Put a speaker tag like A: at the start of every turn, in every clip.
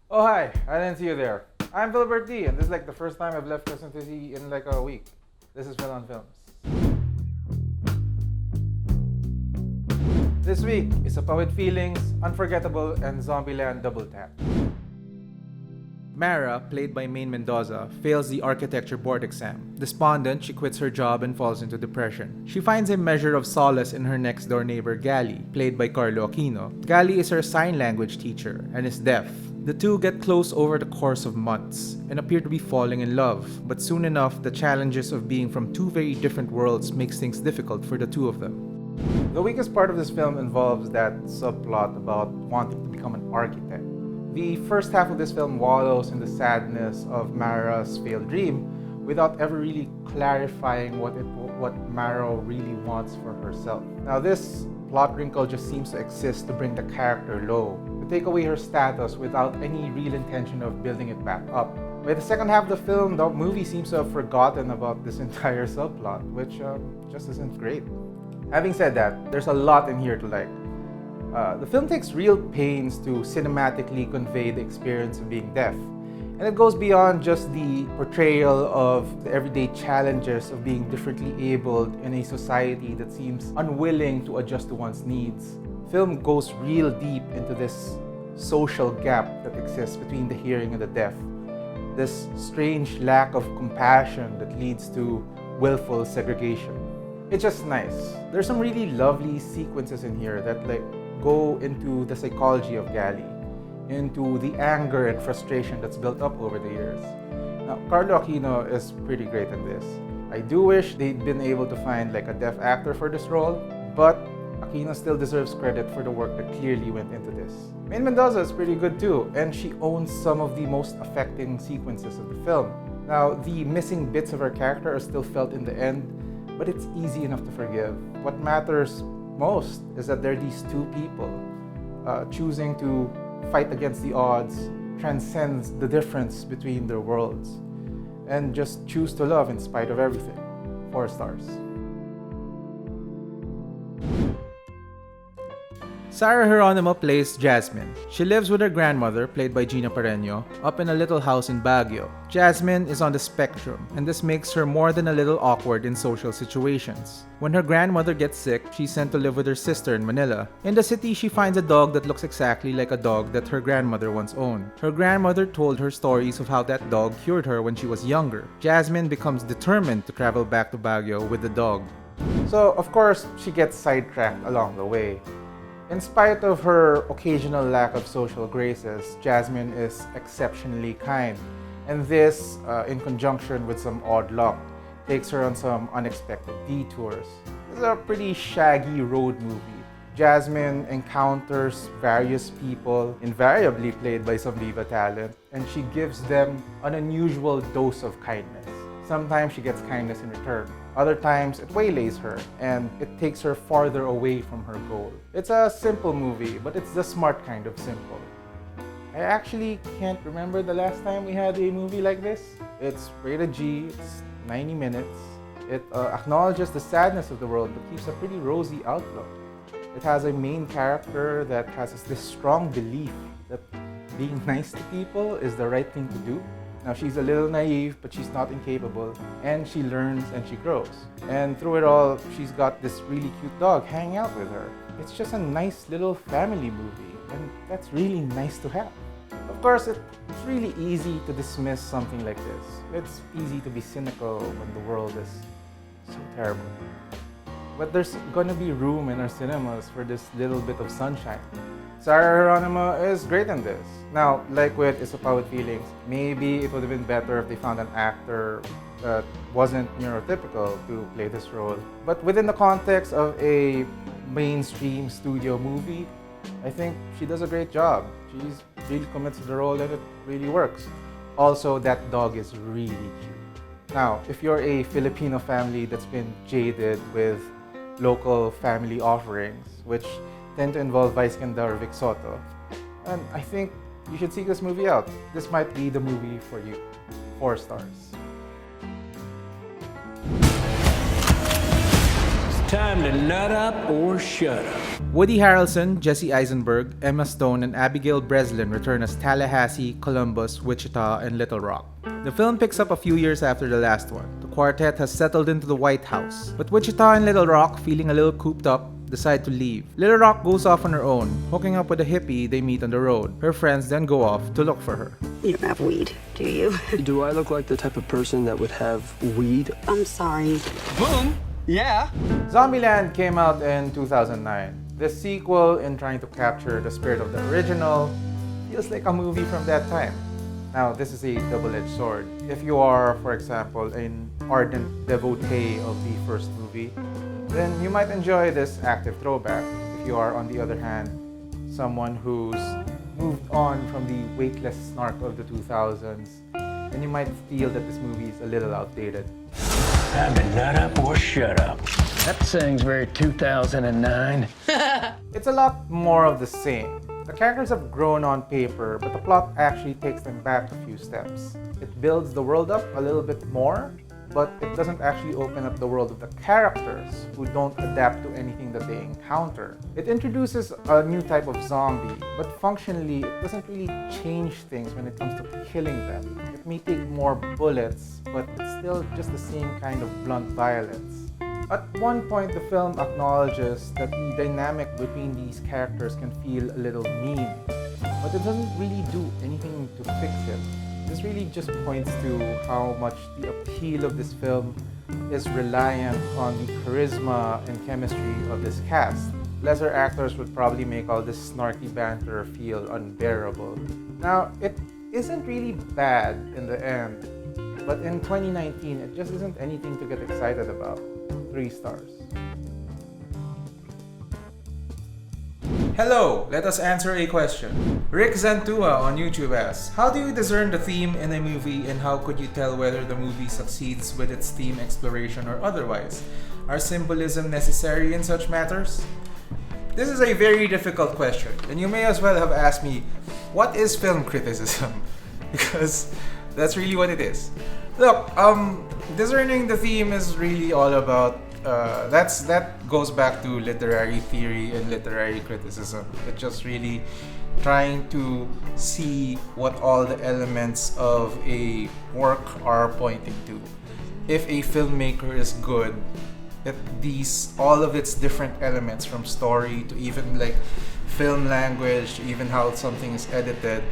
A: Oh hi, I didn't see you there. I'm Philbert D, and this is like the first time I've left Quezon City in like a week. This is Phil on Films. This week is Apa with Feelings, Unforgettable and Zombieland Double Tap. Mara, played by Maine Mendoza, fails the architecture board exam. Despondent, she quits her job and falls into depression. She finds a measure of solace in her next-door neighbor Gali, played by Carlo Aquino. Gali is her sign language teacher and is deaf. The two get close over the course of months and appear to be falling in love, but soon enough, the challenges of being from two very different worlds makes things difficult for the two of them. The weakest part of this film involves that subplot about wanting to become an architect. The first half of this film wallows in the sadness of Mara's failed dream without ever really clarifying what Mara really wants for herself. Now this plot wrinkle just seems to exist to bring the character low, to take away her status without any real intention of building it back up. By the second half of the film, the movie seems to have forgotten about this entire subplot, which just isn't great. Having said that, there's a lot in here to like. The film takes real pains to cinematically convey the experience of being deaf. And it goes beyond just the portrayal of the everyday challenges of being differently abled in a society that seems unwilling to adjust to one's needs. Film goes real deep into this social gap that exists between the hearing and the deaf. This strange lack of compassion that leads to willful segregation. It's just nice. There's some really lovely sequences in here that go into the psychology of Gali, into the anger and frustration that's built up over the years. Now, Carlo Aquino is pretty great in this. I do wish they'd been able to find a deaf actor for this role, but Aquino still deserves credit for the work that clearly went into this. Maine Mendoza is pretty good too, and she owns some of the most affecting sequences of the film. Now, the missing bits of her character are still felt in the end, but it's easy enough to forgive. What matters most is that there are these two people choosing to fight against the odds, transcends the difference between their worlds, and just choose to love in spite of everything. 4 stars. Sarah Geronimo plays Jasmine. She lives with her grandmother, played by Gina Pareño, up in a little house in Baguio. Jasmine is on the spectrum, and this makes her more than a little awkward in social situations. When her grandmother gets sick, she's sent to live with her sister in Manila. In the city, she finds a dog that looks exactly like a dog that her grandmother once owned. Her grandmother told her stories of how that dog cured her when she was younger. Jasmine becomes determined to travel back to Baguio with the dog. So, of course, she gets sidetracked along the way. In spite of her occasional lack of social graces, Jasmine is exceptionally kind, and this, in conjunction with some odd luck, takes her on some unexpected detours. This is a pretty shaggy road movie. Jasmine encounters various people, invariably played by some diva talent, and she gives them an unusual dose of kindness. Sometimes she gets kindness in return. Other times, it waylays her, and it takes her farther away from her goal. It's a simple movie, but it's the smart kind of simple. I actually can't remember the last time we had a movie like this. It's rated G, it's 90 minutes. It acknowledges the sadness of the world, but keeps a pretty rosy outlook. It has a main character that has this strong belief that being nice to people is the right thing to do. Now, she's a little naive, but she's not incapable, and she learns and she grows. And through it all, she's got this really cute dog hanging out with her. It's just a nice little family movie, and that's really nice to have. Of course, it's really easy to dismiss something like this. It's easy to be cynical when the world is so terrible. But there's gonna be room in our cinemas for this little bit of sunshine. Sarah Geronimo is great in this. Now, like with It's Apa with Feelings, maybe it would have been better if they found an actor that wasn't neurotypical to play this role. But within the context of a mainstream studio movie, I think she does a great job. She's really commits to the role and it really works. Also, that dog is really cute. Now, if you're a Filipino family that's been jaded with local family offerings, which tend to involve Vice Ganda or Vic Soto, and I think you should seek this movie out. This might be the movie for you. 4 stars.
B: Time to nut up or shut up.
A: Woody Harrelson, Jesse Eisenberg, Emma Stone, and Abigail Breslin return as Tallahassee, Columbus, Wichita, and Little Rock. The film picks up a few years after the last one. The quartet has settled into the White House, but Wichita and Little Rock, feeling a little cooped up, decide to leave. Little Rock goes off on her own, hooking up with a hippie they meet on the road. Her friends then go off to look for her.
C: You don't have weed, do you?
D: Do I look like the type of person that would have weed?
C: I'm sorry.
B: Boom. Yeah.
A: Zombieland came out in 2009. The sequel, in trying to capture the spirit of the original, feels like a movie from that time. Now, this is a double-edged sword. If you are, for example, an ardent devotee of the first movie, then you might enjoy this active throwback. If you are, on the other hand, someone who's moved on from the weightless snark of the 2000s, then you might feel that this movie is a little outdated.
B: Time to nut up or shut up.
E: That saying's very 2009.
A: It's a lot more of the same. The characters have grown on paper, but the plot actually takes them back a few steps. It builds the world up a little bit more, but it doesn't actually open up the world of the characters who don't adapt to anything that they encounter. It introduces a new type of zombie, but functionally it doesn't really change things when it comes to killing them. It may take more bullets, but it's still just the same kind of blunt violence. At one point, the film acknowledges that the dynamic between these characters can feel a little mean, but it doesn't really do anything to fix it. This really just points to how much the appeal of this film is reliant on the charisma and chemistry of this cast. Lesser actors would probably make all this snarky banter feel unbearable. Now, it isn't really bad in the end, but in 2019, it just isn't anything to get excited about. 3 stars. Hello, let us answer a question. Rick Zantua on YouTube asks, how do you discern the theme in a movie and how could you tell whether the movie succeeds with its theme exploration or otherwise? Are symbolism necessary in such matters? This is a very difficult question, and you may as well have asked me, what is film criticism? Because that's really what it is. Look, discerning the theme is really all about that goes back to literary theory and literary criticism. It's just really trying to see what all the elements of a work are pointing to. If a filmmaker is good, all of its different elements, from story to even like film language, to even how something is edited,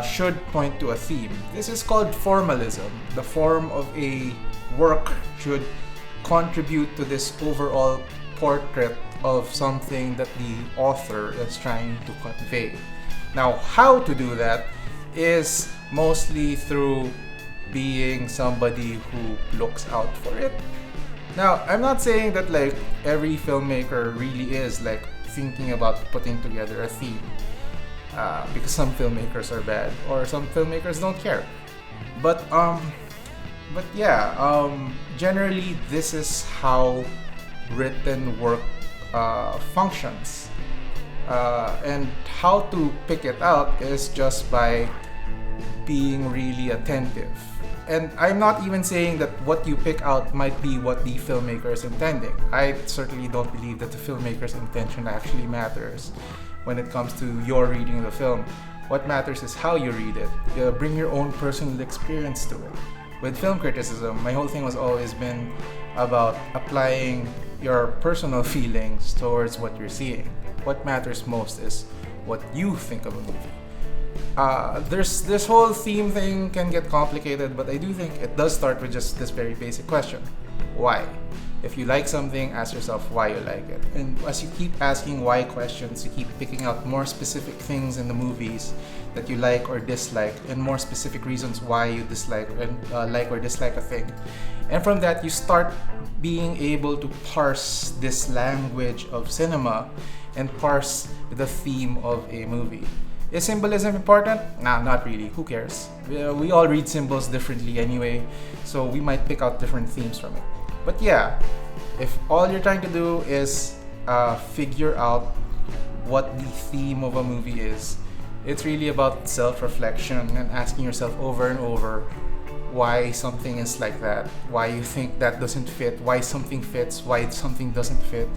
A: should point to a theme. This is called formalism. The form of a work should contribute to this overall portrait of something that the author is trying to convey. Now, how to do that is mostly through being somebody who looks out for it. Now, I'm not saying that like every filmmaker really is like thinking about putting together a theme, because some filmmakers are bad or some filmmakers don't care. But generally this is how written work functions, and how to pick it out is just by being really attentive. And I'm not even saying that what you pick out might be what the filmmaker is intending. I certainly don't believe that the filmmaker's intention actually matters when it comes to your reading of the film. What matters is how you read it. You bring your own personal experience to it. With film criticism, my whole thing has always been about applying your personal feelings towards what you're seeing. What matters most is what you think of a movie. This whole theme thing can get complicated, but I do think it does start with just this very basic question. Why? If you like something, ask yourself why you like it. And as you keep asking why questions, you keep picking out more specific things in the movies that you like or dislike, and more specific reasons why you dislike and like or dislike a thing. And from that, you start being able to parse this language of cinema and parse the theme of a movie. Is symbolism important? Nah, not really. Who cares? We all read symbols differently anyway, so we might pick out different themes from it. But yeah, if all you're trying to do is figure out what the theme of a movie is, it's really about self-reflection and asking yourself over and over, why something is like that, why you think that doesn't fit, why something fits, why something doesn't fit,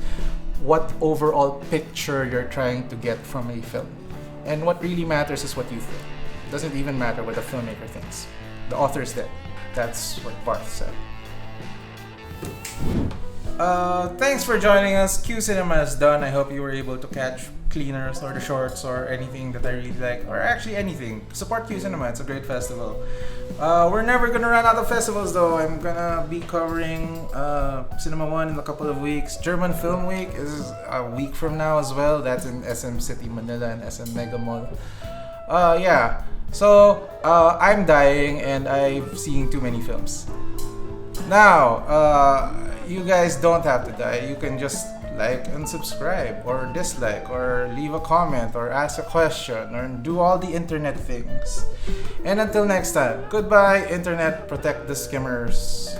A: what overall picture you're trying to get from a film. And what really matters is what you think. It doesn't even matter what the filmmaker thinks. The author's dead. That's what Barth said. Thanks for joining us. Q Cinema is done. I hope you were able to catch Cleaners or the shorts or anything that I really like, or actually anything. Support Q Cinema. It's a great festival. We're never gonna run out of festivals though. I'm gonna be covering Cinema One in a couple of weeks. German Film Week is a week from now as well. That's in SM City Manila and SM Mega Mall. Yeah. So I'm dying and I've seen too many films. Now, you guys don't have to die. You can just like and subscribe or dislike or leave a comment or ask a question or do all the internet things. And until next time, goodbye internet, protect the skimmers.